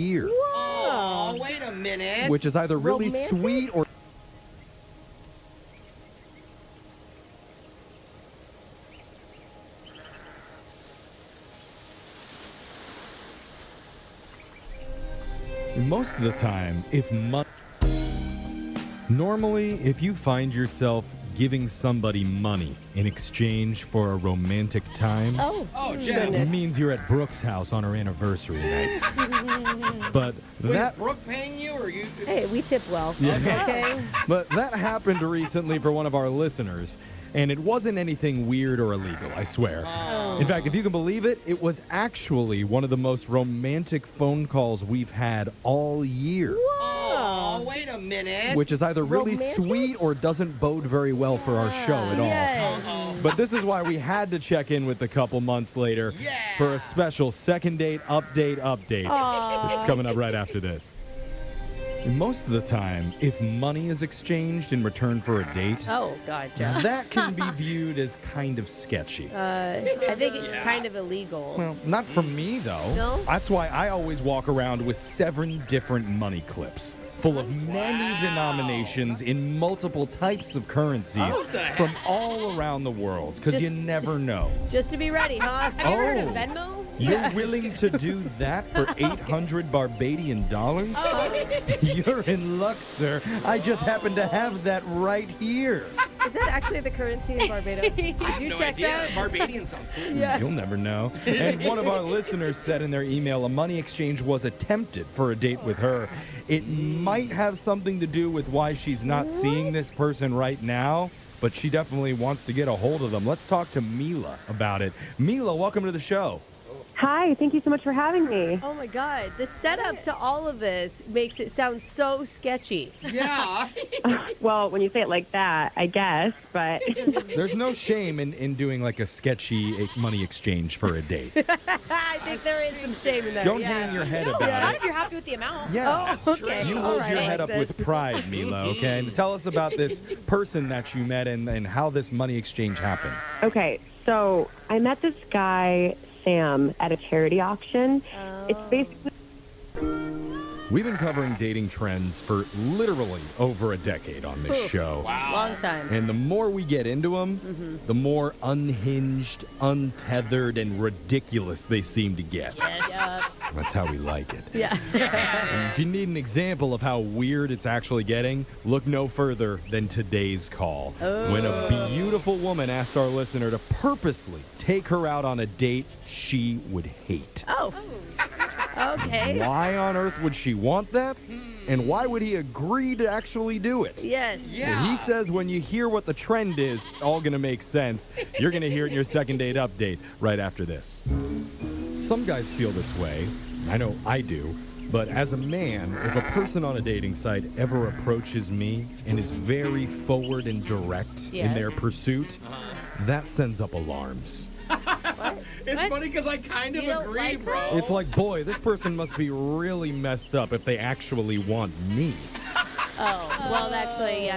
year. Oh, wait a minute. Which is either really Romantic? sweet or... Most of the time, Normally, if you find yourself giving somebody money in exchange for a romantic time, Oh, Jeff. it means you're at Brooke's house on her anniversary night. But Wait, that... is Brooke paying you or you? Hey, we tip well. Yeah. Okay. But that happened recently for one of our listeners, and it wasn't anything weird or illegal, I swear. In fact, if you can believe it, it was actually one of the most romantic phone calls we've had all year. Oh, wait a minute. Which is either really Romantic? sweet or doesn't bode very well for our show at all. Yes. But this is why we had to check in with the couple months later for a special second date update. It's coming up right after this. Most of the time, if money is exchanged in return for a date, Oh, God, Jeff. that can be viewed as kind of sketchy. I think it's kind of illegal. Well, not for me, though. No? That's why I always walk around with 7 different money clips full of many denominations in multiple types of currencies from all around the world, because you never know. Just to be ready, huh? Have you ever heard of Venmo? You're willing to do that for 800 Barbadian dollars? You're in luck, sir. I just happen to have that right here. Is that actually the currency in Barbados? Did you no check idea. that? Barbadian sounds cool. Yeah. You'll never know. And one of our listeners said in their email a money exchange was attempted for a date with her. It might have something to do with why she's not seeing this person right now, but she definitely wants to get a hold of them. Let's talk to Mila about it. Mila, welcome to the show. Hi, thank you so much for having me. Oh, my God. The setup to all of this makes it sound so sketchy. Yeah. Well, when you say it like that, I guess, but There's no shame in doing like a sketchy money exchange for a date. I think there is some shame in there. Don't yeah. hang your head Not about if it. you're happy with the amount. Yeah. Oh, okay. You All hold right, your head up Alexis. with pride, Mila, okay? And tell us about this person that you met and how this money exchange happened. okay. So I met this guy, Sam, at a charity auction. It's basically We've been covering dating trends for literally over a decade on this show. Long time. And the more we get into them, the more unhinged, untethered, and ridiculous they seem to get. Yeah. That's how we like it. Yeah. And if you need an example of how weird it's actually getting, look no further than today's call. When a beautiful woman asked our listener to purposely take her out on a date she would hate. Oh. Okay. Why on earth would she want that? And why would he agree to actually do it? Yes. Yeah. He says when you hear what the trend is, it's all going to make sense. You're going to hear it in your second date update right after this. Some guys feel this way. I know I do. But as a man, if a person on a dating site ever approaches me and is very forward and direct in Yes. their pursuit, that sends up alarms. It's funny because I kind of You don't agree, like bro. that? It's like, boy, this person must be really messed up if they actually want me. Oh, well, actually,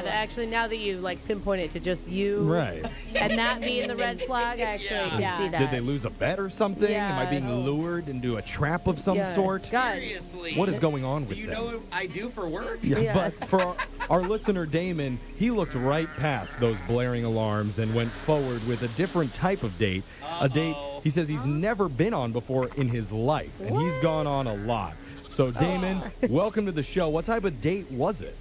now that you like pinpoint it to just you, Right. and that being the red flag, I actually can Yeah. see that. Did they lose a bet or something? Am I being lured into a trap of some Yeah. sort? God. Seriously. What is going on Do with you them? know what I do for work? Yeah, Yeah. but for our listener Damon, he looked right past those blaring alarms and went forward with a different type of date. A date he says he's never been on before in his life, and he's gone on a lot. So Damon, welcome to the show. What type of date was it?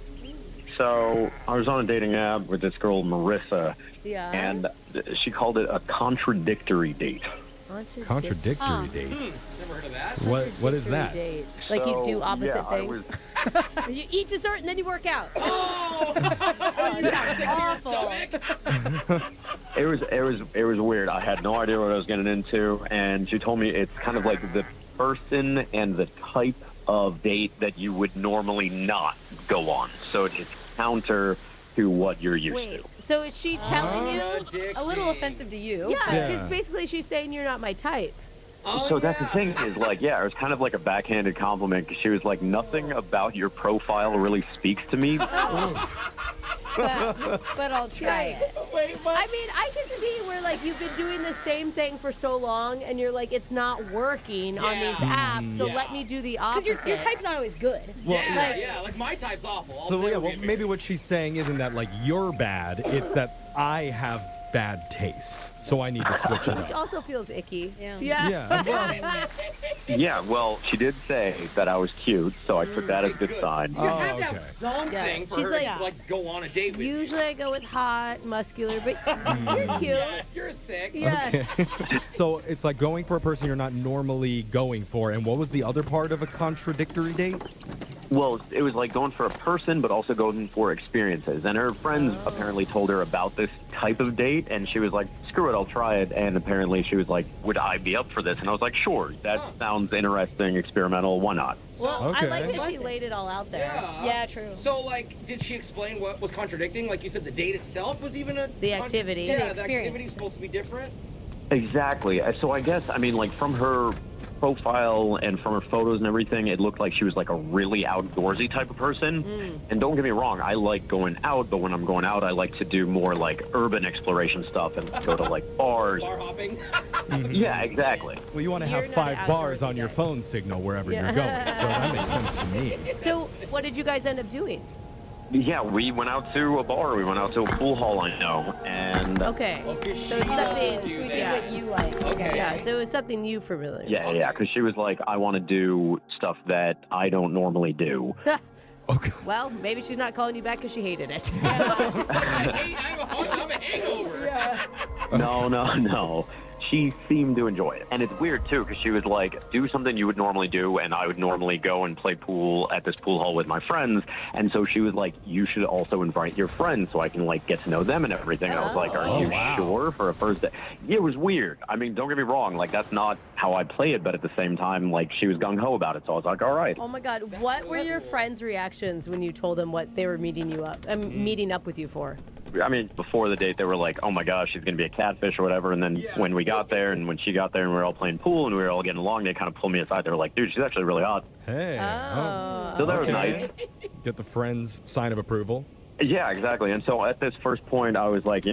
So I was on a dating app with this girl, Marissa, Yeah. and she called it a contradictory date. Contradictory date. Never heard of that. What is that? Date. Like you do So, opposite yeah, I things. You eat dessert and then you work out. Oh, That's sick to your awful. stomach. It was weird. I had no idea what I was getting into, and she told me it's kind of like the person and the type of date that you would normally not go on. So it's counter to what you're used Wait, to. so is she telling you? A little offensive to you. Yeah, because Yeah. basically she's saying you're not my type. Oh, So that's the thing is like, yeah, it was kind of like a backhanded compliment because she was like, nothing about your profile really speaks to me. But I'll try it. Wait, what? I mean, I can see where like like you've been doing the same thing for so long, and you're like, it's not working on these apps, so let me do the opposite. Because your type's not always good. Well, Like my type's awful. I'll So never yeah, be well, married. maybe what she's saying isn't that like you're bad; it's that I have bad taste, so I need to switch it Which up. also feels icky. Yeah. Yeah. Yeah, well, she did say that I was cute, so I took that as a good sign. You have to okay. have something Yeah. for She's her like- to like go on a date with. Usually I go with hot, muscular, but you're cute. Yeah, you're a 6. Yeah. So it's like going for a person you're not normally going for. And what was the other part of a contradictory date? Well, it was like going for a person, but also going for experiences. And her friends apparently told her about this type of date, and she was like, screw it, I'll try it. And apparently she was like, would I be up for this? And I was like, sure, that sounds interesting, experimental, why not? Well, I Okay. like that she laid it all out there. Yeah, true. So, like, did she explain what was contradicting? Like you said, the date itself was even The activity. Yeah, The the experience. activity's supposed to be different. Exactly. So I guess, I mean, like from her profile and from her photos and everything, it looked like she was like a really outdoorsy type of person. And don't get me wrong, I like going out, but when I'm going out, I like to do more like urban exploration stuff and go to like bars. Bar hopping. Yeah, exactly. Well, you want to You're have not an 5 bars outdoorsy on your guy. phone signal wherever Yeah. you're going. So that makes sense to me. So what did you guys end up doing? Yeah, we went out to a bar. We went out to a pool hall, I know. And Okay. Okay, So she it's something. doesn't do We did Yeah. what you like. Okay. Yeah. So it was something you familiar. yeah, because she was like, I want to do stuff that I don't normally do. Okay. Well, maybe she's not calling you back because she hated it. I'm a hangover. No. She seemed to enjoy it. And it's weird, too, because she was like, do something you would normally do, and I would normally go and play pool at this pool hall with my friends. And so she was like, you should also invite your friends so I can, like, get to know them and everything. And I was like, are you sure for a first day? Yeah, it was weird. I mean, don't get me wrong. Like, that's not how I play it, but at the same time, like, she was gung-ho about it. So I was like, all right. Oh my God! What were your friends' reactions when you told them what they were meeting up with you for? I mean, before the date, they were like, oh my gosh, she's going to be a catfish or whatever. And then when we got there and when she got there and we were all playing pool and we were all getting along, they kind of pulled me aside. They were like, dude, she's actually really hot. Hey. Oh. So that was Okay. nice. Get the friend's sign of approval. Yeah, exactly. And so at this first point, I was like,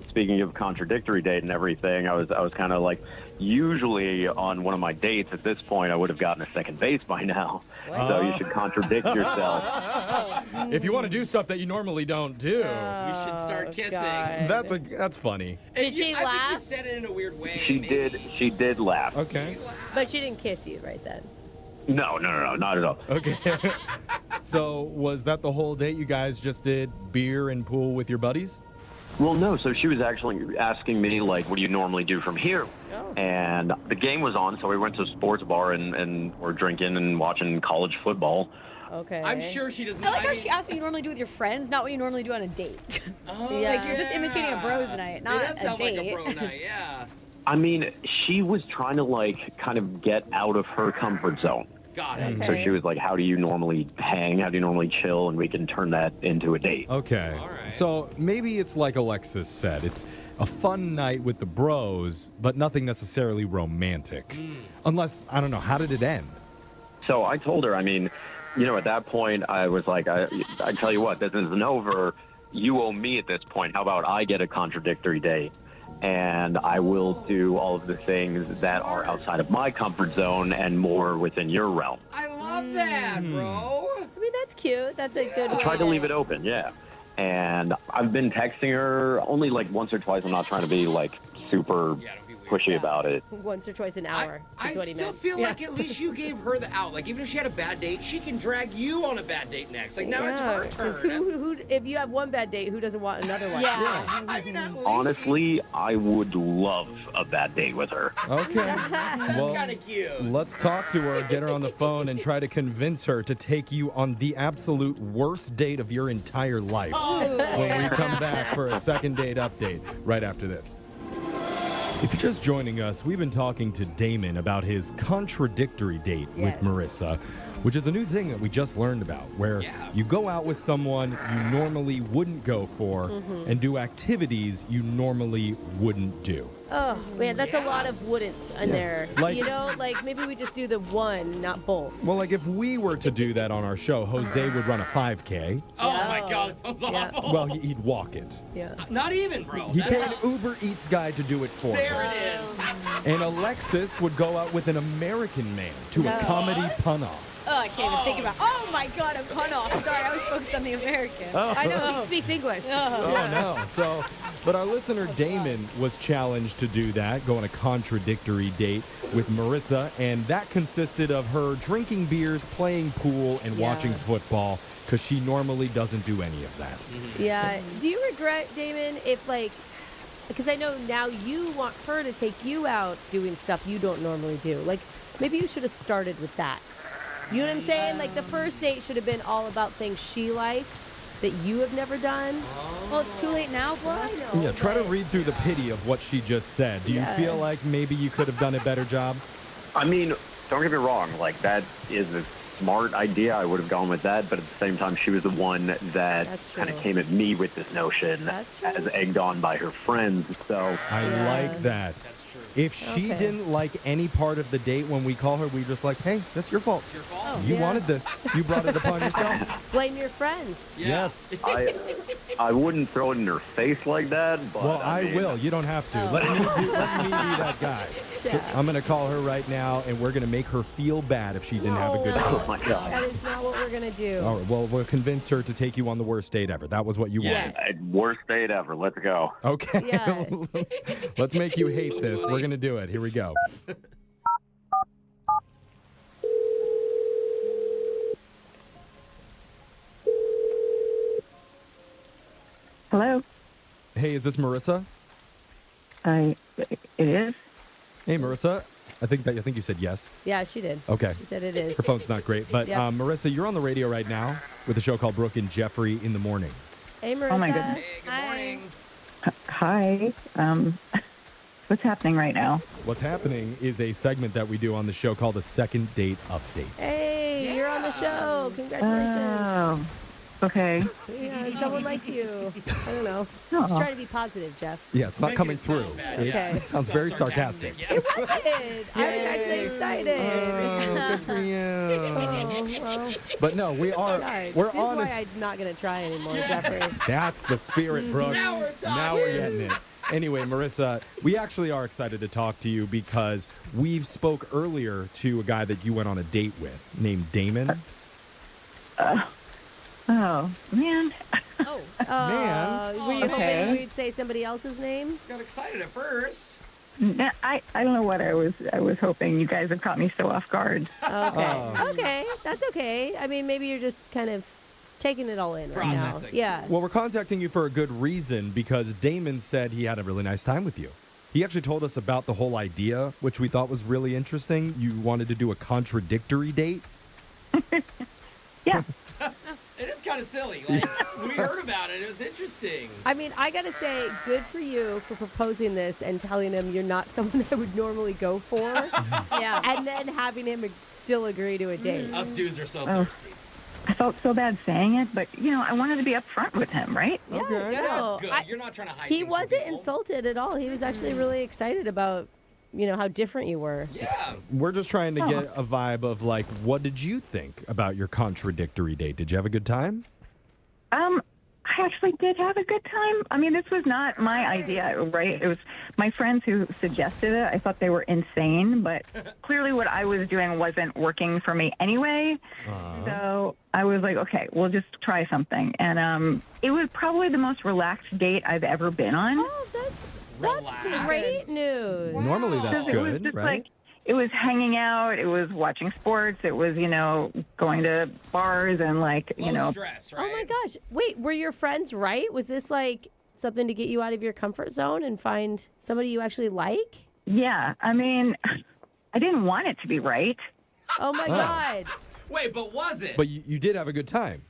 speaking of contradictory date and everything, I was kind of like, usually on one of my dates at this point, I would have gotten a second base by now. So you should contradict yourself. If you want to do stuff that you normally don't do, We should start kissing. God. that's funny. Did she I laugh? think you said it in a weird way. She maybe. did laugh. Okay. But she didn't kiss you right then. No, not at all. Okay. So was that the whole date? You guys just did beer and pool with your buddies? Well, no. So she was actually asking me, like, what do you normally do from here? Oh. And the game was on, so we went to a sports bar and we're drinking and watching college football. Okay. I'm sure she doesn't. I like how mean, she asked what you normally do with your friends, not what you normally do on a date. Oh, Yeah. Like you're just imitating a bros night, not it does a sound date. like a bro night, yeah. I mean, she was trying to, like, kind of get out of her comfort zone. Got it. Okay. So she was like, how do you normally hang? How do you normally chill? And we can turn that into a date. Okay. All right. So maybe it's like Alexis said. It's a fun night with the bros, but nothing necessarily romantic. Unless, I don't know, how did it end? So I told her, I mean, at that point, I was like, I tell you what, this isn't over. You owe me at this point. How about I get a contradictory date? And I will do all of the things that are outside of my comfort zone and more within your realm. I love that, bro. I mean, that's cute. That's a good. I tried to leave it open, yeah. And I've been texting her only like once or twice. I'm not trying to be like super Yeah, don't be weird. pushy about it. Once or twice an hour. I is what he still meant. feel Yeah. like at least you gave her the out. Like even if she had a bad date, she can drag you on a bad date next. Like now it's her 'cause turn. who, if you have one bad date, who doesn't want another one? Yeah. I mean, at least Honestly, I would love a bad date with her. Okay. that's Well, kind of cute. let's talk to her, get her on the phone, and try to convince her to take you on the absolute worst date of your entire life when we come back for a second date update right after this. If you're just joining us, we've been talking to Damon about his contradictory date Yes. with Marissa, which is a new thing that we just learned about, where you go out with someone you normally wouldn't go for and do activities you normally wouldn't do. Oh, man, that's a lot of wouldn'ts in there. Like- You know, like maybe we just do the one, not both. Well, like if we were to do that on our show, Jose would run a 5K. Oh my God, that sounds awful. Well, he'd walk it. Yeah. Not even, bro. He'd pay an Uber Eats guy to do it for him. There it is. And Alexis would go out with an American man to a comedy pun-off. Oh, I can't even think about. Oh my God, a pun off. Sorry, I was focused on the American. I know, he speaks English. Oh, no. So, but our listener Damon was challenged to do that, go on a contradictory date with Marissa, and that consisted of her drinking beers, playing pool, and watching football, because she normally doesn't do any of that. Yeah. Do you regret, Damon, if like, because I know now you want her to take you out doing stuff you don't normally do. Like, maybe you should have started with that. You know what I'm saying? Like, the first date should have been all about things she likes that you have never done. Well, it's too late now, Blood. I know. Yeah, try to but- read through the pity of what she just said. Do you feel like maybe you could have done a better job? I mean, don't get me wrong. Like, that is a smart idea. I would have gone with that. But at the same time, she was the one that That's kind of true. came at me with this notion That's true. as egged on by her friends. So I like that. That's true. If she Okay. didn't like any part of the date when we call her, we just like, hey, that's your fault. It's your fault. You Yeah. wanted this. You brought it upon yourself. Blame your friends. Yeah. Yes. I wouldn't throw it in her face like that. But Well, I mean, will. You don't have to. Let me be that guy. So Yeah. I'm going to call her right now, and we're going to make her feel bad if she didn't have a good No. time. Oh my God. That is not what we're going to do. All right. Well, we'll convince her to take you on the worst date ever. That was what you Yes. Worst date ever. Let's go. wanted. Okay. Yeah. Let's make you hate this. We're going to do it. Here we go. Hello. Hey, is this Marissa? It is. Hey, Marissa. I think you said yes. Yeah, she did. Okay. She said it is. Her phone's not great, but Yeah. Marissa, you're on the radio right now with a show called Brooke and Jeffrey in the Morning. Hey, Marissa. Oh, my goodness. Hey, good morning. Hi. What's happening right now? What's happening is a segment that we do on the show called a second date update. Hey, you're on the show. Congratulations. Oh, okay. Yeah, someone likes you. I don't know. Oh. Just trying to be positive, Jeff. Yeah, it's not Making coming it sound through. bad. It Okay. sounds very sarcastic. Yeah. It wasn't. I was actually excited. Oh, good for you. Oh, well, But no, we're this is on. why I'm not going to try anymore, Jeffrey. That's the spirit, Brooke. Now we're talking. Now we're getting it. Anyway, Marissa, we actually are excited to talk to you because we've spoke earlier to a guy that you went on a date with named Damon. Oh, man. Oh, Man. Were you Okay. hoping we'd say somebody else's name? Got excited at first. No, I don't know what I was hoping. You guys have caught me so off guard. Okay. Oh. Okay. That's okay. I mean, maybe you're just kind of taking it all in right now. Processing. Yeah. Well, we're contacting you for a good reason because Damon said he had a really nice time with you. He actually told us about the whole idea, which we thought was really interesting. You wanted to do a contradictory date. Yeah. It is kind of silly. Like, we heard about it. It was interesting. I mean, I got to say, good for you for proposing this and telling him you're not someone I would normally go for, yeah. and then having him still agree to a date. Us dudes are so Oh. thirsty. I felt so bad saying it, but, I wanted to be upfront with him, right? Yeah, Okay. Yeah, no, that's good. I- You're not trying to hide he things from wasn't people. insulted at all. He was actually really excited about, how different you were. Yeah. We're just trying to get a vibe of like, what did you think about your contradictory date? Did you have a good time? I actually did have a good time. I mean, this was not my idea, right? It was my friends who suggested it. I thought they were insane, but clearly what I was doing wasn't working for me anyway. So I was like, okay, we'll just try something. And it was probably the most relaxed date I've ever been on. Oh, that's Relax. great news. Normally that's Because it was good, just right? like, it was hanging out, it was watching sports, it was, going to bars and Low stress, right? Oh my gosh. Wait, were your friends right? Was this like something to get you out of your comfort zone and find somebody you actually like? yeah, I mean, I didn't want it to be right. Oh my God. Wait, but was it? But you did have a good time.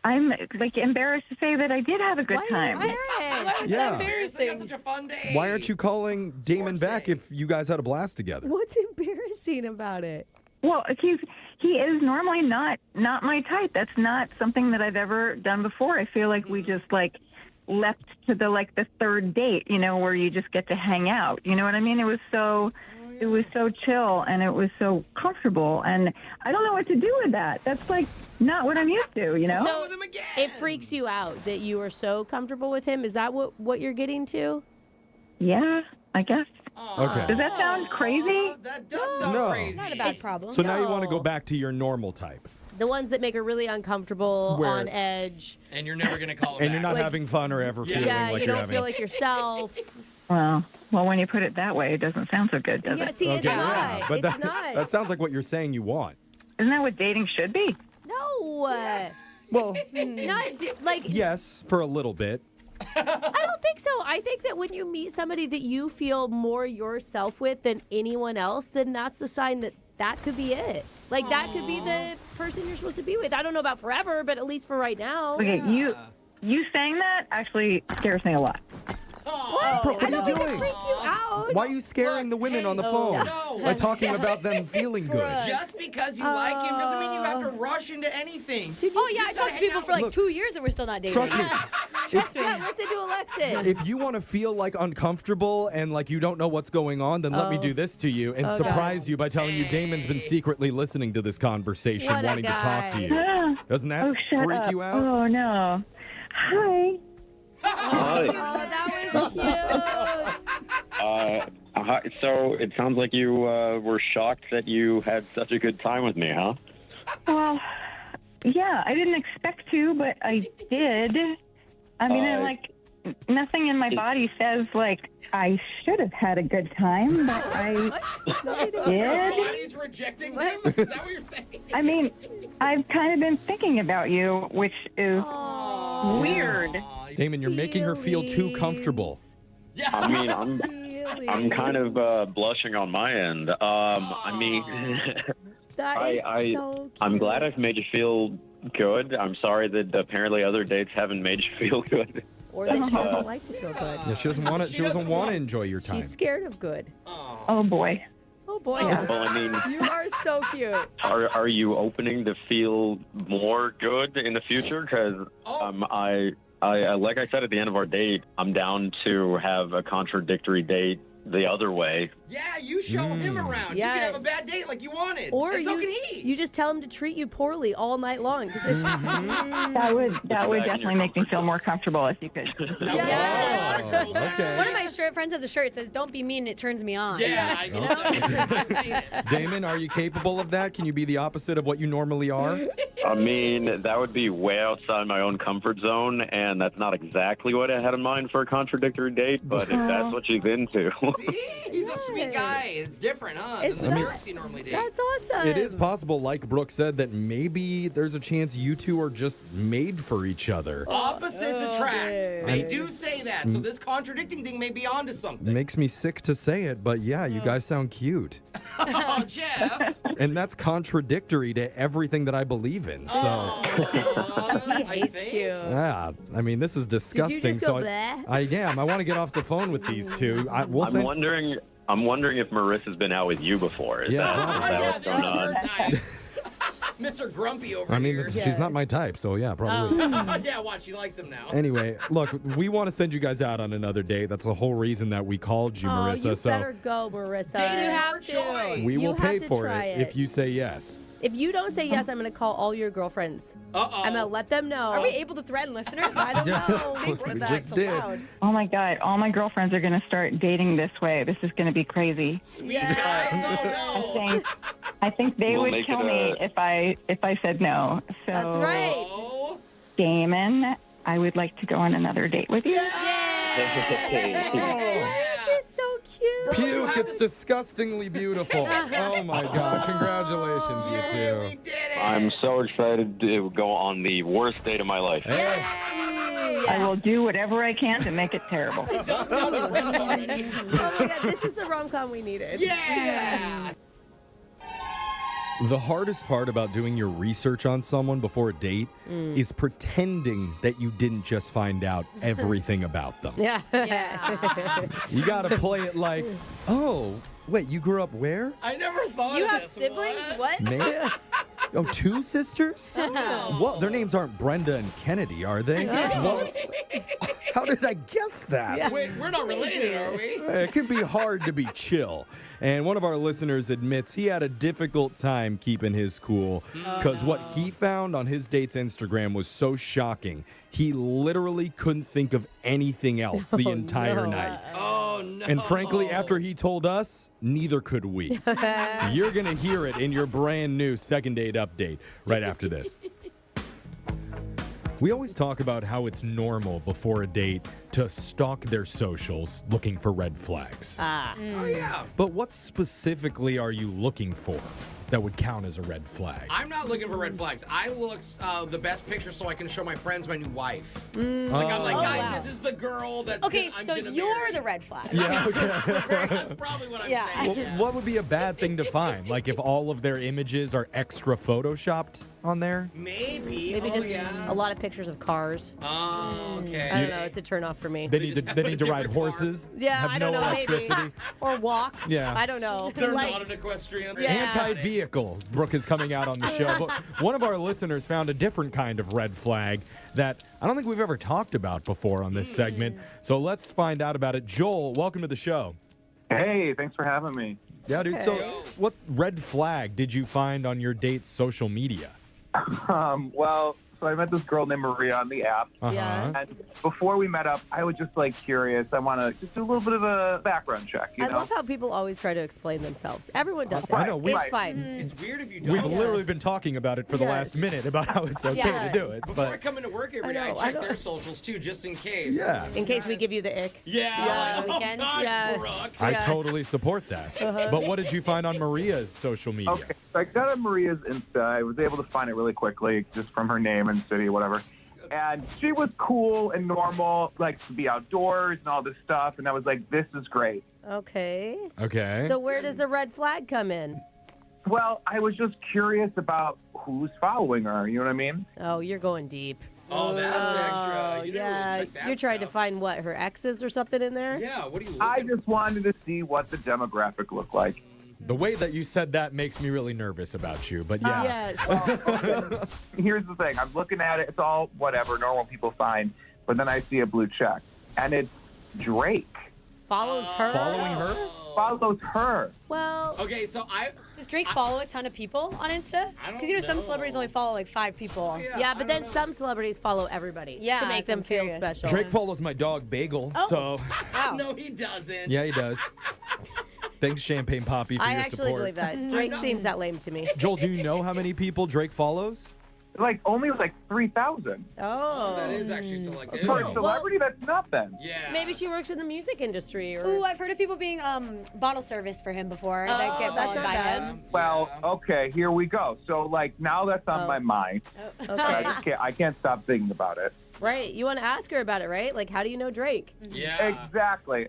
I'm embarrassed to say that I did have a good Why time. are you embarrassed? Yeah. Seriously, had such a fun day. Why aren't you calling Damon Sports back day. if you guys had a blast together? What's embarrassing about it? Well, he is normally not my type. That's not something that I've ever done before. I feel like we just left to the third date, where you just get to hang out. You know what I mean? It was so chill and it was so comfortable, and I don't know what to do with that. That's not what I'm used to, So it freaks you out that you are so comfortable with him. Is that what you're getting to? Yeah, I guess. Okay. Does that sound crazy? That does sound No. crazy. Not a bad problem. So now you want to No. go back to your normal type. The ones that make her really uncomfortable, Where- on edge. And you're never gonna call it And you're not Like- having fun or ever feeling Yeah, like you you're don't having feel like yourself. Well, when you put it that way, it doesn't sound so good, does Yeah, it? see, it's Okay, not. yeah, but it's that, not. that sounds like what you're saying you want. Isn't that what dating should be? No. Well, Like, yes, for a little bit. I don't think so. I think that when you meet somebody that you feel more yourself with than anyone else, then that's the sign that could be it. Like, that could be the person you're supposed to be with. I don't know about forever, but at least for right now. Okay, you saying that actually scares me a lot. What? Bro, what I are don't you think doing? it freak you out. Why are you scaring the women on the phone no. by talking about them feeling good? Just because you like him doesn't mean you have to rush into anything. Oh, yeah, I talked to people for like Look, 2 years and we're still not dating. Trust me. Trust me. Yeah, listen to Alexis. If you want to feel like uncomfortable and like you don't know what's going on, then let me do this to you and surprise you by telling you Damon's been secretly listening to this conversation, What a wanting to talk to guy. you. Doesn't that Oh, shut freak up. you out? Oh, no. Hi. Hi. Oh, that was cute. Hi. So it sounds like you were shocked that you had such a good time with me, huh? Well, yeah, I didn't expect to, but I did. I mean, nothing in my body says, I should have had a good time, but I Your did. body's rejecting him? Is that what you're saying? I mean, I've kind of been thinking about you, which is weird. Damon, you're making her feel too comfortable. Yeah. I mean, I'm kind of blushing on my end. I mean, That is I so cute. I'm glad I've made you feel good. I'm sorry that apparently other dates haven't made you feel good. Or that she doesn't like to feel good. Yeah, she doesn't want to. She doesn't want to enjoy your time. She's scared of good. Oh, boy. Oh, boy. Well, I mean, You are so cute. are you opening to feel more good in the future? Because I like I said at the end of our date, I'm down to have a contradictory date the other way. Yeah, you show him around. Yeah. You can have a bad date like you wanted. Or and so can he. you just tell him to treat you poorly all night long. 'Cause it's, That would definitely make me feel more comfortable if you could. Yeah. Oh, okay. One of my friends has a shirt that says, "Don't be mean, it turns me on." Yeah, I know. I've seen it. Damon, are you capable of that? Can you be the opposite of what you normally are? I mean, that would be way outside my own comfort zone, and that's not exactly what I had in mind for a contradictory date, but if that's what she's into. See? He's a sweet guy. It's different, huh? It's Than the not- jerks you normally date. that's awesome. It is possible, like Brooke said, that maybe there's a chance you two are just made for each other. Opposites attract. Okay. They do say that. So this contradicting thing may be onto something. Makes me sick to say it, but yeah, you guys sound cute. Oh, Jeff. And that's contradictory to everything that I believe in. So, He hates you. yeah, I mean, this is disgusting. just so go bleh? I am. I want to get off the phone with these two. We'll I'm send- wondering if Marissa's been out with you before. Is Yeah, that, probably. is that what's going That's on? her type. Mr. Grumpy over I mean, here. she's not my type, so yeah, probably. Yeah, watch. She likes him now. Anyway, look, we want to send you guys out on another date. That's the whole reason that we called you, Oh, Marissa. you so better go, Marissa. Date You your have to. choice. we you will have pay to for try it it. if you say yes. If you don't say yes, I'm going to call all your girlfriends. Uh-oh. I'm going to let them know. Are we able to threaten listeners? I don't know. We just did. Oh, my God. All my girlfriends are going to start dating this way. This is going to be crazy. Sweet guys. Oh, no. I think they We'll would make kill it me if I said no. So, That's right. Oh. Damon, I would like to go on another date with you. This is so cute. Puke, it's disgustingly beautiful. Oh my God. Congratulations, you Yeah, we two. did it. I'm so excited to go on the worst date of my life. Hey, I will do whatever I can to make it terrible. Don't sound as rich already. Oh my God, this is the rom-com we needed. Yeah. the hardest part about doing your research on someone before a date is pretending that you didn't just find out everything about them. Yeah. Yeah. You got to play it like, oh, wait, you grew up where? I never thought You of have this. siblings? What? What? Oh, two sisters? No. What? Their names aren't Brenda and Kennedy, are they? What? How did I guess that? Yeah. Wait, we're not related, are we? It can be hard to be chill. And one of our listeners admits he had a difficult time keeping his cool because what he found on his date's Instagram was so shocking. He literally couldn't think of anything else the entire night. Oh, no. And frankly, after he told us, neither could we. You're going to hear it in your brand new second date update right after this. We always talk about how it's normal before a date to stalk their socials looking for red flags. Ah. Oh, yeah. But what specifically are you looking for that would count as a red flag? I'm not looking for red flags. I look the best picture so I can show my friends my new wife. Like, I'm like, guys, wow. this is the girl that's Okay, I'm so gonna you're marry. the red flag. Yeah, okay. That's probably what I'm Yeah. saying. Well, what would be a bad thing to find? Like if all of their images are extra photoshopped on there? Maybe. Maybe oh, just yeah. a lot of pictures of cars. Oh, okay. I don't know. It's a turnoff for me. They need to just they have need a to ride different car. horses. Yeah, have I no don't know. electricity. Maybe. Or walk. Yeah. I don't know. They're Like, not an equestrian. Yeah. Anti-vehicle. Brooke is coming out on the show. But one of our listeners found a different kind of red flag that I don't think we've ever talked about before on this segment. So let's find out about it. Joel, welcome to the show. Hey, thanks for having me. Yeah, dude. So what red flag did you find on your date's social media? Well, so I met this girl named Maria on the app. Yeah. And before we met up, I was just like curious. I want to just do a little bit of a background check, you I know? love how people always try to explain themselves. Everyone does it. I know, It's right. fine. It's weird if you don't. We've literally been talking about it for the Yes. last minute about how it's okay Yeah. to do it. Before I But come into work every day, I I know, I check know. their socials too, just in case. yeah, In case we give you the ick. Yeah. Yeah. Oh, Weekend. God, Yeah. Brooke. I Yeah. totally support that. But what did you find on Maria's social media? Okay, so I got on Maria's Insta. I was able to find it really quickly just from her name and city, whatever. And she was cool and normal, like to be outdoors and all this stuff. And I was like, this is great. Okay. Okay. So where does the red flag come in? Well, I was just curious about who's following her. You know what I mean? Oh, you're going deep. Oh, that's extra. Oh, You didn't yeah. really check that You're trying to stuff. find what, her exes or something in there? Yeah, what are you looking I just wanted to see what the demographic looked like. The way that you said that makes me really nervous about you. But yeah. Yes. Here's the thing. I'm looking at it. It's all whatever normal people find. But then I see a blue check. And it's Drake. Follows her? Following her? Follows her. Well, Okay, so Does Drake follow a ton of people on Insta? I don't Because, you know, some know. celebrities only follow like 5 people. yeah, but then some celebrities follow everybody Yeah, to make so I'm them feel curious. special. Drake follows my dog Bagel. So Wow. No, he doesn't. yeah, he does. Thanks, Champagne Poppy, for I your actually support. believe that. Drake seems that lame to me. Joel, do you know how many people Drake follows? Like, only like 3,000. Oh. That is actually selective. For a Wow. celebrity, that's nothing. Yeah. Maybe she works in the music industry or Ooh, I've heard of people being bottle service for him before Oh, that get that's followed not by bad. him. Well, okay, here we go. So, like, now that's on Oh. my mind. Okay. I can't stop thinking about it. Right. You want to ask her about it, right? Like, how do you know Drake? Yeah. Exactly.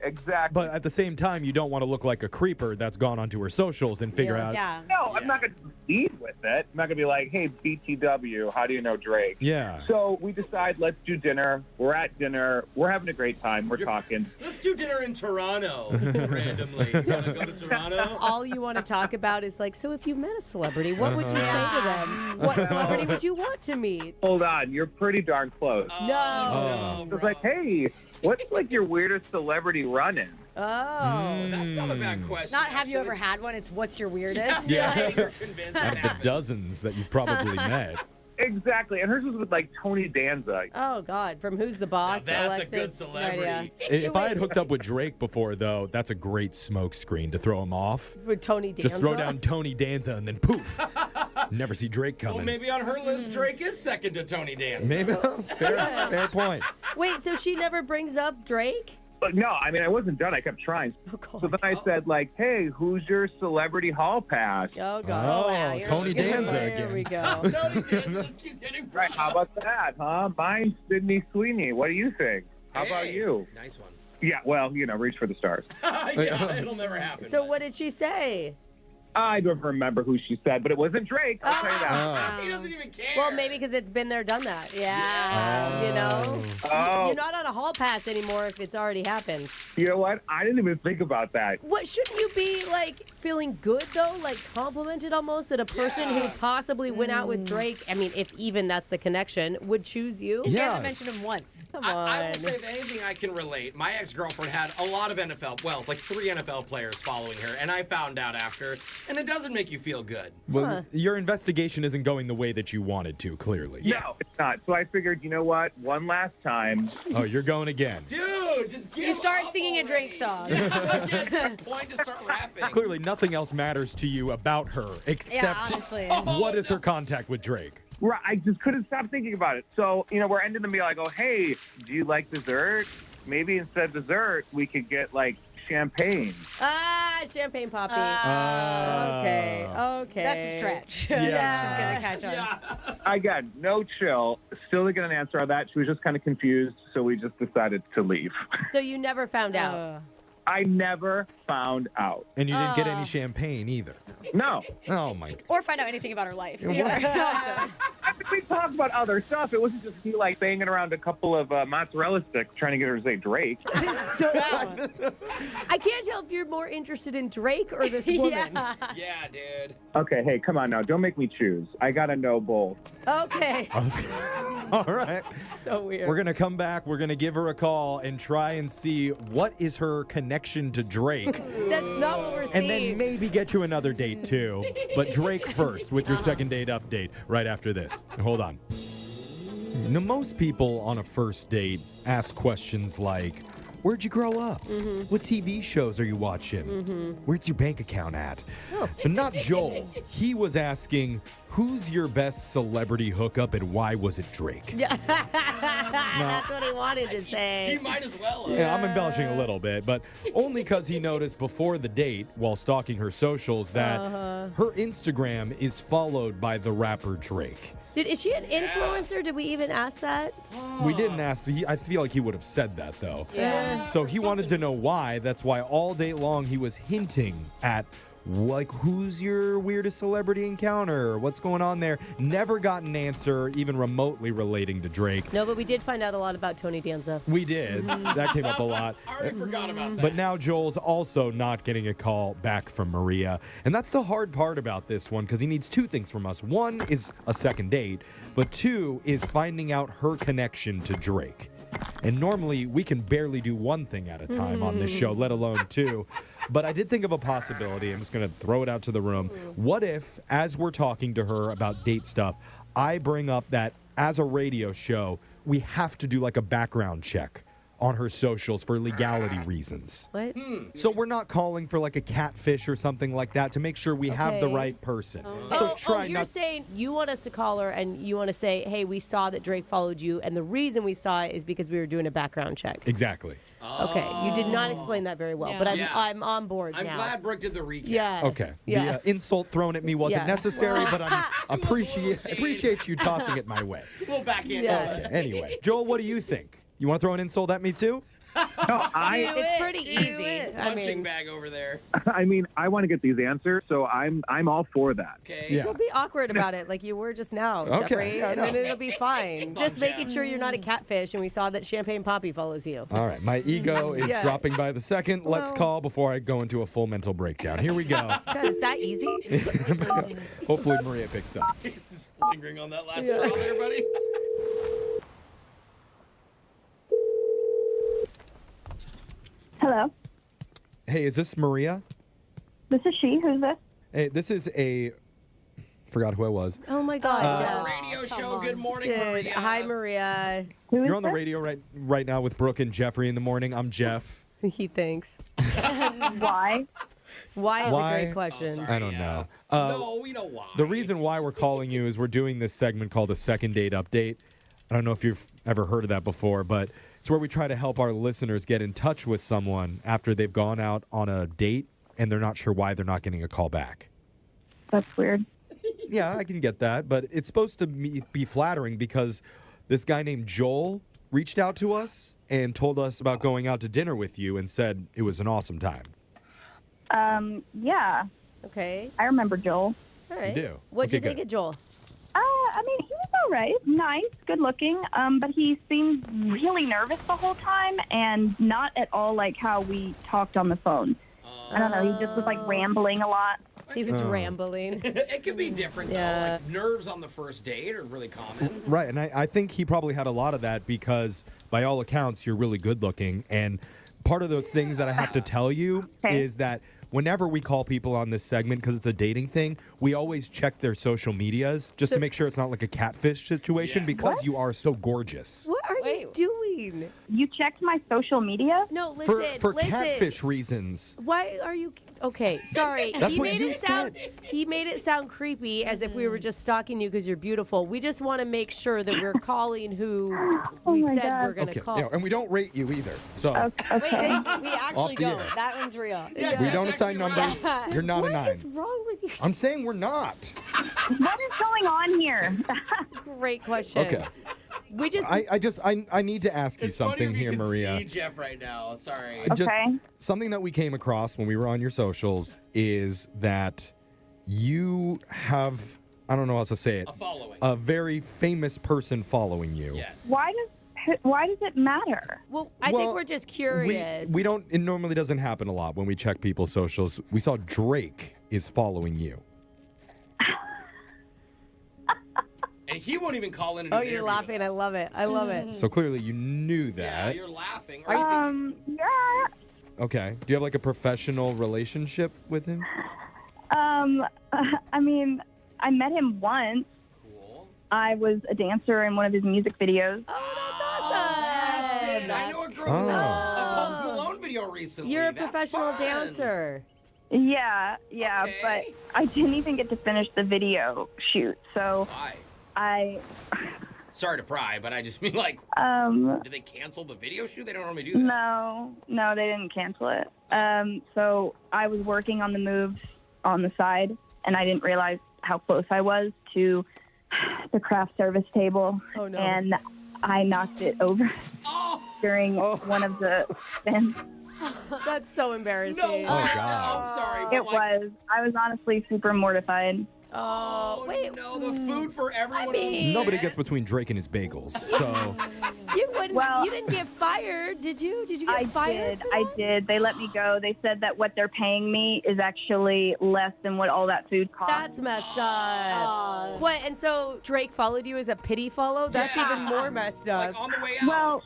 But at the same time, you don't want to look like a creeper that's gone onto her socials and figure Yeah. out. Yeah. No, I'm not going to proceed with it. I'm not going to be like, hey, BTW, how do you know Drake? Yeah. So we decide, let's do dinner. We're at dinner. We're having a great time. We're talking. Let's do dinner in Toronto randomly. You want to go to Toronto? All you want to talk about is like, so if you met a celebrity, what would you say to them? What celebrity would you want to meet? Hold on. You're pretty darn close. No. It was like, hey, what's like your weirdest celebrity run-in? Oh. That's not a bad question. Not have you ever actually. had one, it's what's your weirdest. Yeah. Yeah, you're convinced Out it of the happened. dozens that you probably met. Exactly. And hers was with like Tony Danza. Oh, God. From Who's the Now Boss? that's Alexis? a good celebrity. If I had hooked up with Drake before, though, that's a great smoke screen to throw him off. With Tony Danza? Just throw down Tony Danza and then poof. Never see Drake Well, coming. maybe on her list, Drake is second to Tony Dance. Maybe. Fair point. Wait, so she never brings up Drake? But no, I mean, I wasn't done. I kept trying. Oh, God. So then I said, like, hey, who's your celebrity hall pass? Oh, God. Oh, wow. Here Tony we go. Danza There again. we go. Tony Dance just keeps getting Right, how about that, huh? Mine's Sydney Sweeney. What do you think? How about Hey, you? Nice one. Yeah, well, you know, reach for the stars. Yeah, it'll never happen. So but- what did she say? I don't remember who she said, but it wasn't Drake. I'll tell you that. He doesn't even care. Well, maybe because it's been there, done that. Yeah. You know? Oh. You're not on a hall pass anymore if it's already happened. You know what? I didn't even think about that. What, shouldn't you be, like, feeling good, though? Like, complimented almost that a person who possibly went out with Drake, I mean, if even that's the connection, would choose you? She Yeah. hasn't mentioned him once. Come I will on. say, if anything, I can relate. My ex-girlfriend had a lot of NFL, well, like 3 NFL players following her, and I found out after, and it doesn't make you feel good. Well, your investigation isn't going the way that you wanted to, clearly. No, it's not. So I figured, you know what? One last time. Oh, you're going again. Dude, just give You start up singing a Drake already. song. Yeah, at this point, just start rapping. Clearly, nothing else matters to you about her except honestly. what is her contact with Drake. Right, I just couldn't stop thinking about it. So, we're ending the meal. I go, hey, do you like dessert? Maybe instead of dessert, we could get, like, champagne. Champagne poppy. Okay. Okay. That's a stretch. Yeah. She's gonna catch on. Again, no chill. Still didn't get an answer on that. She was just kind of confused, so we just decided to leave. So you never found out? I never found out. And you didn't get any champagne either. No. Oh, my God. Or find out anything about her life. What? either. I mean, we talked about other stuff. It wasn't just me, like, banging around a couple of mozzarella sticks trying to get her to say Drake. I can't tell if you're more interested in Drake or this woman. Yeah. Yeah, dude. Okay, hey, come on now. Don't make me choose. I got to know both. Okay. All right. So weird. We're going to come back. We're going to give her a call and try and see what is her connection to Drake. That's not what we're And seeing. then maybe get you another date, too. But Drake first with your second date update right after this. Hold on. Now, most people on a first date ask questions like, where'd you grow up? What TV shows are you watching? Where's your bank account at? But not Joel. He was asking, who's your best celebrity hookup and why was it Drake? Yeah. That's what he wanted to He say. might as well. have. Yeah, I'm embellishing a little bit, but only because he noticed before the date, while stalking her socials, that her Instagram is followed by the rapper Drake. Is she an influencer? Did we even ask that? We didn't ask. I feel like he would have said that, though. Yeah. So he wanted to know why. That's why all day long he was hinting at, like, who's your weirdest celebrity encounter? What's going on there? Never got an answer, even remotely relating to Drake. No, but we did find out a lot about Tony Danza. We did. That came up a lot. I already forgot about that. But now Joel's also not getting a call back from Maria. And that's the hard part about this one, because he needs 2 things from us. 1 is a second date, but 2 is finding out her connection to Drake. And normally we can barely do 1 thing at a time on this show, let alone 2. But I did think of a possibility. I'm just going to throw it out to the room. What if, as we're talking to her about date stuff, I bring up that as a radio show, we have to do like a background check on her socials for legality reasons. What? So we're not calling for like a catfish or something like that to make sure we have the Okay. right person. Oh, So try you're not. saying you want us to call her and you want to say, hey, we saw that Drake followed you, and the reason we saw it is because we were doing a background check. Exactly. Okay, you did not explain that very well, Yeah. but Yeah. I'm on board I'm now. glad Brooke did the recap. Yeah. Okay. Yeah. The insult thrown at me wasn't Yeah. necessary, but I It was a little appreciate you tossing it my way. We'll back in. Yeah. Okay. Anyway, Joel, what do you think? You want to throw an insult at me too? No, It's pretty Do easy. it. I Punching mean, bag over there. I want to get these answers, so I'm all for that. Okay. Yeah. don't be awkward about it like you were just now, Okay, Jeffrey, yeah, and no. then it'll be fine. Just Jeff. making sure you're not a catfish, and we saw that Champagne Poppy follows you. All right. My ego is Yeah. dropping by the second. Let's Well- call before I go into a full mental breakdown. Here we go. God, is that easy? Hopefully Maria picks up. He's just lingering on that last straw there, buddy. Hello, Hey, is this Maria? this is she. Who's this? Hey, this is a. Forgot who I was. Oh my God, Jeff. Radio show. Good morning, Dude, Maria. hi, Maria. Who is You're on the this? radio right now with Brooke and Jeffrey in the morning. I'm Jeff. He thinks. Why? Why is Why? a great question. sorry. I don't Yeah. know. No, we know why. The reason why we're calling you is we're doing this segment called a second date update. I don't know if you've ever heard of that before, but it's where we try to help our listeners get in touch with someone after they've gone out on a date and they're not sure why they're not getting a call back. That's weird. Yeah, I can get that, but it's supposed to be flattering because this guy named Joel reached out to us and told us about going out to dinner with you and said it was an awesome time. Yeah. Okay. I remember Joel. All right. do? What'd you Okay, think good. of Joel? I mean, he was all right. Nice, good looking. But he seemed really nervous the whole time and not at all like how we talked on the phone. I don't know. He just was like rambling a lot. He was rambling. It could be different, Yeah. though. Like, nerves on the first date are really common. Right, and I think he probably had a lot of that because, by all accounts, you're really good looking. And part of the things that I have to tell you is that whenever we call people on this segment, because it's a dating thing, we always check their social medias just to make sure it's not like a catfish situation because you are so gorgeous. What are you doing? You checked my social media? No, listen. For listen. catfish reasons. Why are you okay? Sorry, That's what you He made it sound creepy, as if we were just stalking you because you're beautiful. We just want to make sure that we're calling who we my said God. we're gonna call. Yeah, and we don't rate you either. So Okay. We actually the don't. air. That one's real. we don't assign numbers. You're not a What 9. is wrong with you? I'm saying we're not. What is going on here? Great question. Okay. We just I need to ask you It's funny something if you here, can Maria. see Jeff right now. Sorry. Just Okay. something that we came across when we were on your socials is that you have, I don't know how else to say it, A following. a very famous person following you. Yes. Why does it matter? well, I Well, think we're just curious. We don't, it normally doesn't happen a lot when we check people's socials. We saw Drake is following you. And he won't even call in and do Oh, an you're interview laughing. with I us. love it. I love it. So clearly you knew Yeah, that. you're laughing. Are you Yeah. Okay. Do you have like a professional relationship with him? I mean, I met him once. cool? I was a dancer in one of his music videos. Oh, that's awesome. That's it. I know a girl who was in a Post Malone video recently. You're a That's professional fun. dancer. Yeah, Okay. but I didn't even get to finish the video shoot. So Why? I, Sorry to pry, but I just mean like, did they cancel the video shoot? They don't normally do that. no, they didn't cancel it. So I was working on the moves on the side, and I didn't realize how close I was to the craft service table. Oh, no. And I knocked it over Oh, during one of the spins. That's so embarrassing. no. Oh, God. I'm sorry. But It was. I was honestly super mortified. Oh, wait. No, the food for everyone. on mean- Nobody set. gets between Drake and his bagels. So Well- you didn't get fired, did you? Did you get I fired? did. I did. They let me go. They said that what they're paying me is actually less than what all that food cost. That's messed up. What? And so Drake followed you as a pity follow? That's Yeah. even more messed up. Like on the way out. Well,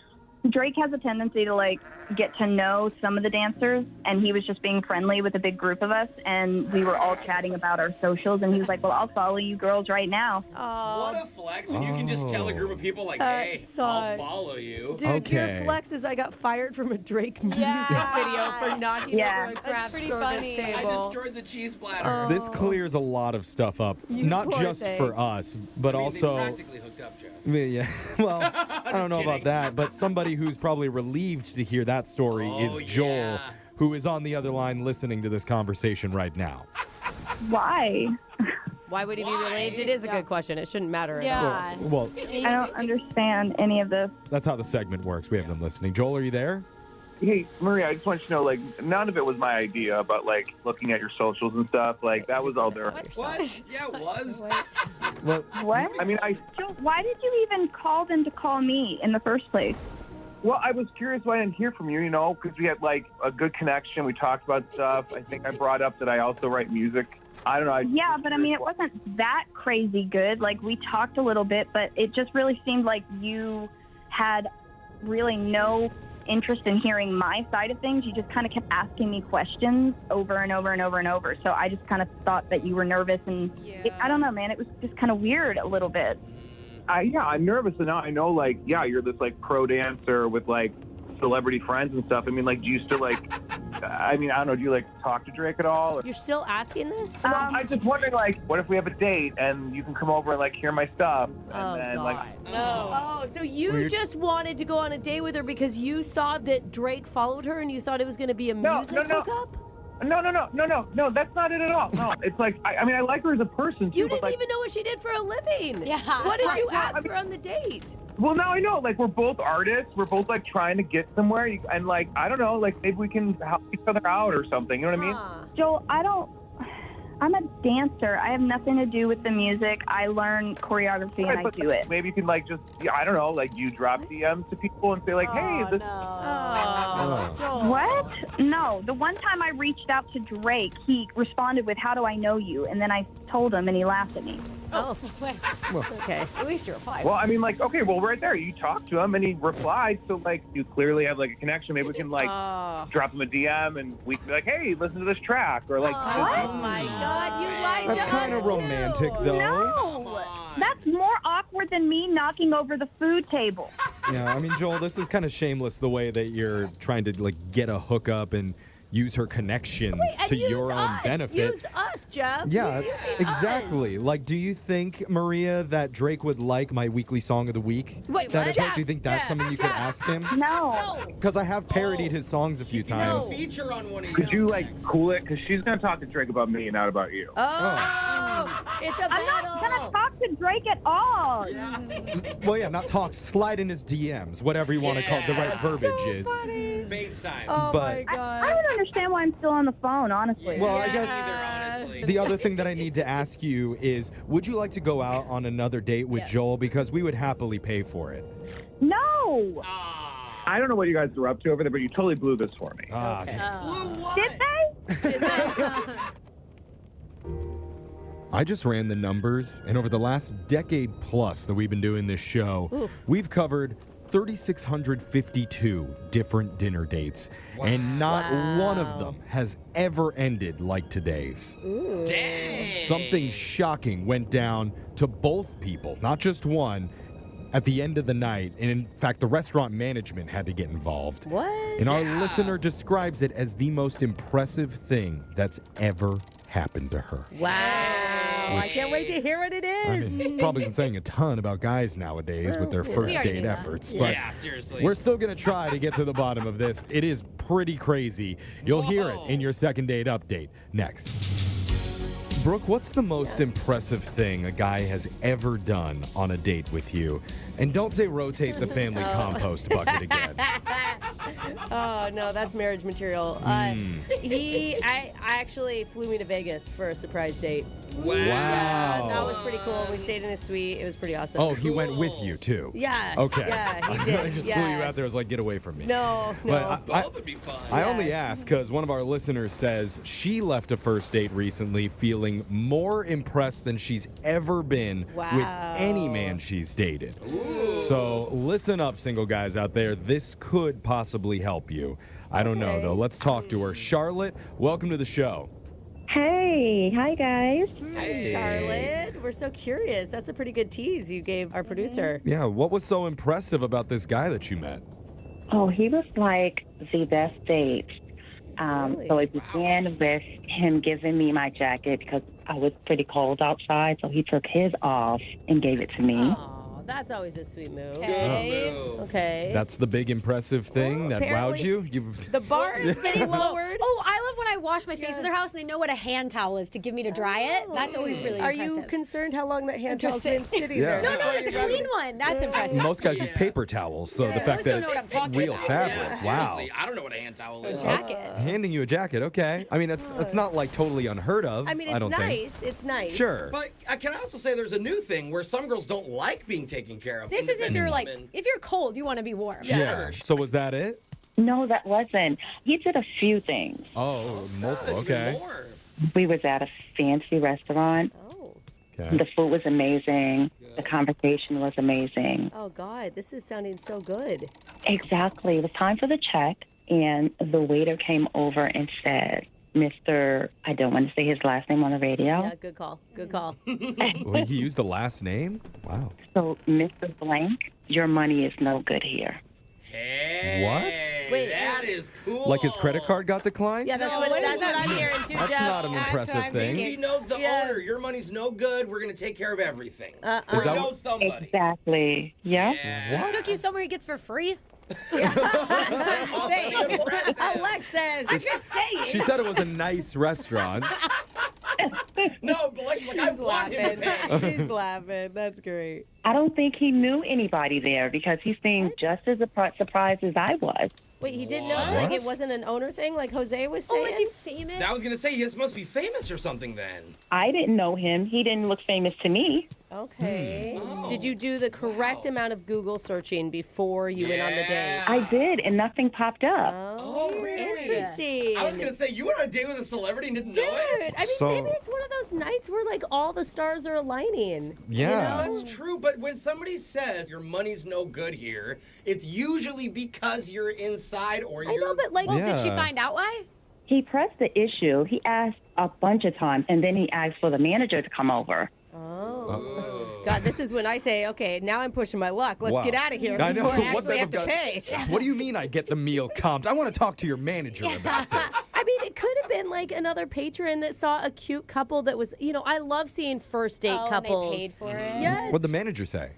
Drake has a tendency to like get to know some of the dancers, and he was just being friendly with a big group of us, and we were all chatting about our socials, and he was like, "Well, I'll follow you girls right now." What a flex when you can just tell a group of people like, That hey, sucks. I'll follow you. Dude, Okay. your flex is I got fired from a Drake music Yeah. video for knocking Yeah. over a That's craft pretty service funny. I table. destroyed the cheese platter. this clears a lot of stuff up. You Not poor just thing. for us, but I mean, also they practically hooked up, Jeff. yeah. Well, I don't know about kidding. that, but somebody who's probably relieved to hear that story Oh, is Joel, yeah. who is on the other line listening to this conversation right now. Why? Why would he be Why? relieved? It is a good question. It shouldn't matter at all. Yeah. Well, I don't understand any of this. that's how the segment works. We have them listening. Joel, are you there? Hey, Maria, I just want you to know, like, none of it was my idea about, like, looking at your socials and stuff. Like, that was all there. What? Yeah, it was. Well, What? I mean, Joe, why did you even call them to call me in the first place? well, I was curious why I didn't hear from you, you know, because we had, like, a good connection. We talked about stuff. I think I brought up that I also write music. I don't know. Yeah, but I mean, it wasn't that crazy good. Like, we talked a little bit, but it just really seemed like you had really no interest in hearing my side of things. You just kind of kept asking me questions over and over and over and over. So I just kind of thought that you were nervous, and I don't know, man. It was just kind of weird a little bit. Yeah, I'm nervous, and now I know, like, yeah, you're this, like, pro dancer with, like, celebrity friends and stuff. I mean, like, do you still, like, I mean, I don't know, do you, like, talk to Drake at all? Or, You're still asking this? I'm just wondering, like, what if we have a date and you can come over and, like, hear my stuff? And Oh, then, God. like, No. Oh, so you just wanted to go on a date with her because you saw that Drake followed her and you thought it was going to be a music no. hookup? No, that's not it at all. No, it's like, I mean, I like her as a person, too, You but, didn't like, even know what she did for a living. Yeah. What did you Right, no, I ask mean- her on the date? well, now I know, like, we're both artists. We're both, like, trying to get somewhere. And, like, I don't know, like, maybe we can help each other out or something. You know what I mean? Huh. Joel, I don't. I'm a dancer. I have nothing to do with the music. I learn choreography and I But do it. maybe you can like just, I don't know, like you drop DMs to people and say like, hey, is this Oh, Joel. What? No. The one time I reached out to Drake, he responded with, "How do I know you?" And then I told him, and he laughed at me. Oh, okay. At least you replied. Well, I mean, like, okay, well, right there, you talked to him and he replied. So, like, you clearly have, like, a connection. Maybe we can, like, drop him a DM and we can be like, hey, listen to this track. Or, like, Oh, my God. You lied That's to kind us, of romantic, too. though. No. That's more awkward than me knocking over the food table. Yeah, I mean, Joel, this is kind of shameless the way that you're trying to, like, get a hookup and use her connections And to use your own us. benefit. Use us, Jeff. Yeah, He's using exactly. us. Like, do you think, Maria, that Drake would like my weekly song of the week? Wait, That what? I think- do you think that's Jeff, something you could ask him? No. Because I have parodied his songs a few times. Feature on one of could you, like, cool it? Because she's going to talk to Drake about me, not about you. Oh, it's a I'm not going to battle. talk to Drake at all. Well, yeah, not talk. Slide in his DMs, whatever you want to call it, the right verbiage is. FaceTime. Oh, But- my God. I don't understand why I'm still on the phone, honestly. Well, I Yeah, guess either, honestly. the other thing that I need to ask you is, would you like to go out on another date with Joel? Because we would happily pay for it. No. Ah. I don't know what you guys are up to over there, but you totally blew this for me. Ah, Okay. Blue what? Did they? I just ran the numbers, and over the last decade plus that we've been doing this show, we've covered 3,652 different dinner dates, and not one of them has ever ended like today's. Dang. Something shocking went down to both people, not just one, at the end of the night. And in fact, the restaurant management had to get involved. What? And our listener describes it as the most impressive thing that's ever happened to her. Wow. I can't wait to hear what it is. I mean, it's probably saying a ton about guys nowadays with their first already date knew that. efforts. But Yeah, seriously. we're still going to try to get to the bottom of this. It is pretty crazy. You'll hear it in your second date update next. Brooke, what's the most impressive thing a guy has ever done on a date with you? And don't say rotate the family compost bucket again. Oh, no, that's marriage material. I actually flew me to Vegas for a surprise date. Wow. Yeah, that was pretty cool. We stayed in a suite. It was pretty awesome. Oh, he went with you too? Yeah. Okay. Yeah, he did. I just yeah. flew you out there. I was like, get away from me. No, no. But Both would be fun. I only ask because one of our listeners says she left a first date recently feeling more impressed than she's ever been with Wow. any man she's dated. So listen up, single guys out there. This could possibly help you. I don't know, though. Let's talk to her. Charlotte, welcome to the show. Hey, hi guys. Hi, Charlotte. We're so curious. That's a pretty good tease you gave our producer. Yeah, what was so impressive about this guy that you met? Oh, he was like the best date. Really? So it began with him giving me my jacket because I was pretty cold outside. So he took his off and gave it to me. Oh, that's always a sweet move. Okay. Okay. That's the big impressive thing that wowed apparently- you? You've... the bar is getting lowered. Oh, I love when I wash my face in their house and they know what a hand towel is to give me to dry it. That's always really Are impressive. you concerned how long that hand towel's Interesting. been sitting Yeah. there? No, before it's you a grab clean it? one. That's impressive. Most guys use paper towels, so the fact Those that don't know what I'm it's talking real about. fabric. Wow. Seriously, I don't know what a hand towel A is. jacket. Handing you a jacket, okay. I mean, it's not like totally unheard of. I mean, I it's don't nice. think. It's nice. Sure. But can I also say there's a new thing where some girls don't like being taken care of. This is if you're like, Independent if you're cold, you want to be warm. Yeah. So was that it? No, that wasn't. He did a few things. Oh, multiple. women. Okay. Even more. We was at a fancy restaurant. Oh. Okay. The food was amazing. The conversation was amazing. Oh, God. This is sounding so good. Exactly. It was time for the check, and the waiter came over and said, Mr. I don't want to say his last name on the radio. Yeah, good call. Good call. Well, he used the last name? Wow. So, Mr. Blank, your money is no good here. Hey, What? Wait, that is cool. Like his credit card got declined? Yeah, that's No, what what that's does that what I'm mean? hearing too, That's Jeff. not an That's impressive what I'm thing. He knows the Yeah. owner. Your money's no good. We're gonna take care of everything. Uh-uh. Or Is that he what- knows somebody. Exactly. Yeah. Yeah. What? Took you somewhere he gets for free. Say, Good present. Alexis. I'm just saying. She said it was a nice restaurant. No, but like I He's want him to laughing. pay. He's laughing. That's great. I don't think he knew anybody there because he seemed just as surprised as I was. Wait, he didn't know like it wasn't an owner thing like Jose was saying? Oh, is he famous? I was gonna say, he must be famous or something then. I didn't know him. He didn't look famous to me. Okay. Oh. Did you do the correct amount of Google searching before you went on the date? I did, and nothing popped up. Oh, really? Interesting. I was gonna say, you went on a date with a celebrity and didn't Dude, know it? I mean, So- maybe it's one of those nights where like all the stars are aligning. Yeah. You know? That's true, but when somebody says your money's no good here, it's usually because you're inside or I you're... know, but like, Well, did she Yeah. find out why? He pressed the issue. He asked a bunch of times, and then he asked for the manager to come over. oh. God, this is when I say, okay, now I'm pushing my luck. Let's Wow. get out of here I know. before I What actually type have of to guy- pay. What do you mean I get the meal comped? I want to talk to your manager about this. I mean, it could have been like another patron that saw a cute couple that was, I love seeing first date Oh, couples. and they paid for it. Yes. What'd the manager say?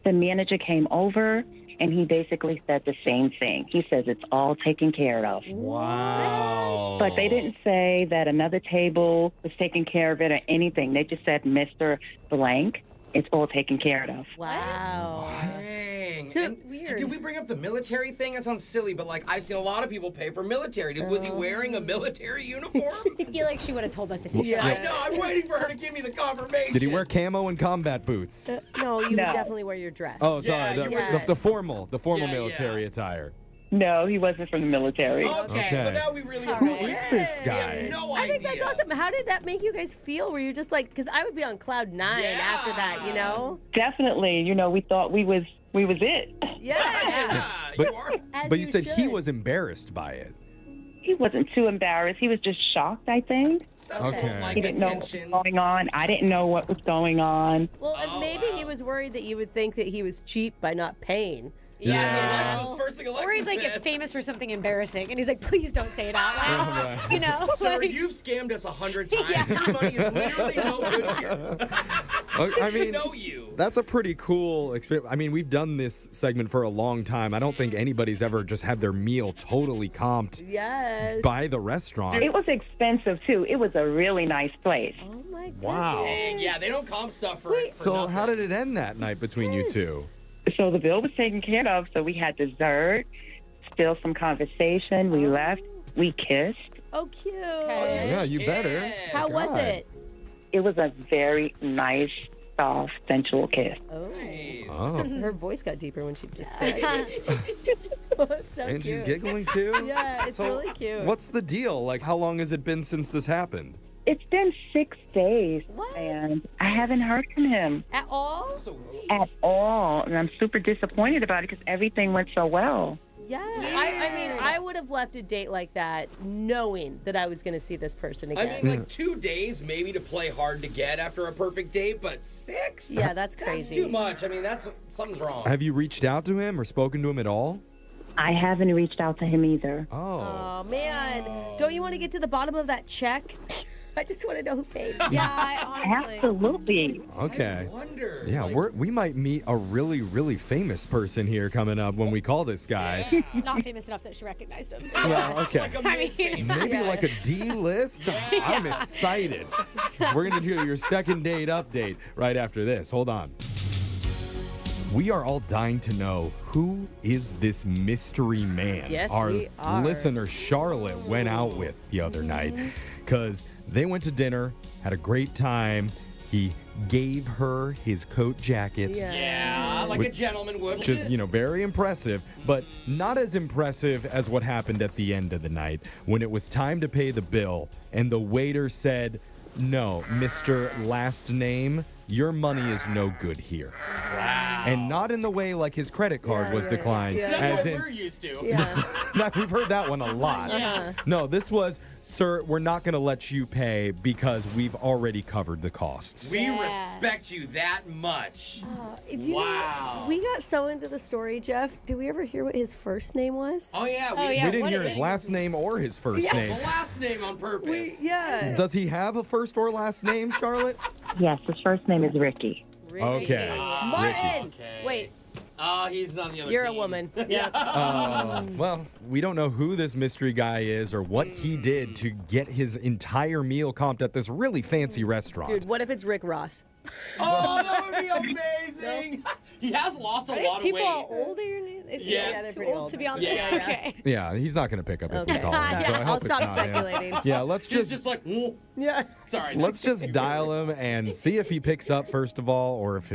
The manager came over, and he basically said the same thing. He says it's all taken care of. Wow. But they didn't say that another table was taking care of it or anything. They just said, Mr. Blank, it's all taken care of. Wow. Dang. So And weird. Did we bring up the military thing? That sounds silly, but like I've seen a lot of people pay for military. Was he wearing a military uniform? I feel like she would have told us if he Yeah. I know. I'm waiting for her to give me the confirmation. Did he wear camo and combat boots? No, you No. would definitely wear your dress. Oh, sorry. Yeah, you were- The formal Yeah, military yeah. attire. No, he wasn't from the military. Okay, Okay. so now we really All Who right. is this I guy? have no I idea. think that's awesome. How did that make you guys feel? Were you just like, because I would be on cloud 9 Yeah. after that, you know? Definitely. We thought we was it. Yeah. Yeah, But- you are. As But you said he should. was embarrassed by it. He wasn't too embarrassed. He was just shocked, I think. Okay. Like He didn't know what attention. was going on. I didn't know what was going on. Well, and Oh, maybe wow. he was worried that you would think that he was cheap by not paying. Yeah. Alexis, first thing Alexis Or he's like said. famous for something embarrassing, and he's like, please don't say it out loud. Right. You know? Sir, Like- you've scammed us 100 times. Your money is literally no good here. I We mean, know you. that's a pretty cool experience. I mean, we've done this segment for a long time. I don't think anybody's ever just had their meal totally comped Yes. by the restaurant. It was expensive, too. It was a really nice place. Oh my goodness. Wow. Dang, yeah, they don't comp stuff for, Wait, for So nothing. how did it end that night between you two? So the bill was taken care of, so we had dessert, still some conversation. We left. We kissed. Oh, cute. Yeah, you better. How was God. it? It was a very nice, soft, sensual kiss. Oh. Nice. Oh, Her voice got deeper when she described it. It's so and cute. she's giggling too? Yeah, it's So really cute. What's the deal? Like, how long has it been since this happened? It's been 6 days, What? and I haven't heard from him At all? So at all. And I'm super disappointed about it because everything went so well. Yeah. I mean, I would have left a date like that knowing that I was going to see this person I again. mean, like 2 days maybe to play hard to get after a perfect date, but 6? Yeah, that's That's crazy. too much. I mean, something's wrong. Have you reached out to him or spoken to him at all? I haven't reached out to him either. Oh, man. Don't you want to get to the bottom of that check? I just want to know who paid. Yeah, I honestly. Absolutely. Okay. I wonder. Yeah, like, we might meet a really, really famous person here coming up when we call this guy. yeah. Not famous enough that she recognized him. Well, okay. Like a I mean, mid-famous. Maybe like a D-list? I'm excited. We're going to do your second date update right after this. Hold on. We are all dying to know, who is this mystery man Yes, our we are. listener Charlotte went out with the other night? Because they went to dinner, had a great time. He gave her his coat jacket. Yeah, like a With- gentleman would. Which is, very impressive, but not as impressive as what happened at the end of the night when it was time to pay the bill and the waiter said, "No, Mr. Last Name, your money is no good here." Wow. And not in the way like his credit card was declined, Yeah. That's as what in, we're used to. Yeah. no, we've heard that one a lot. Yeah. No, this was, "Sir, we're not going to let you pay because we've already covered the costs." We Yeah. respect you that much. Do you know, Wow. we got so into the story, Jeff. Did we ever hear what his first name was? Oh, yeah. Oh, yeah. We didn't what hear is his it? last name or his first The name. last name on purpose. Yeah. Does he have a first or last name, Charlotte? Yes, his first name is Ricky. Okay. Martin. Okay. Wait, He's not on the other you're a team. woman. Yeah. Well, we don't know who this mystery guy is or what he did to get his entire meal comped at this really fancy restaurant. Dude, what if it's Rick Ross? Oh, that would be amazing. He has lost a Are these lot of people weight. older than Is he Yeah. too pretty old old. to be on Yeah. this? Yeah. Okay. Yeah, he's not going to pick up if we Okay. call him. So I I'll hope it's stop not him. speculating. Yeah, let's He's just just like, "Ooh." Yeah. Sorry. let's just dial him and see if he picks up first of all, or if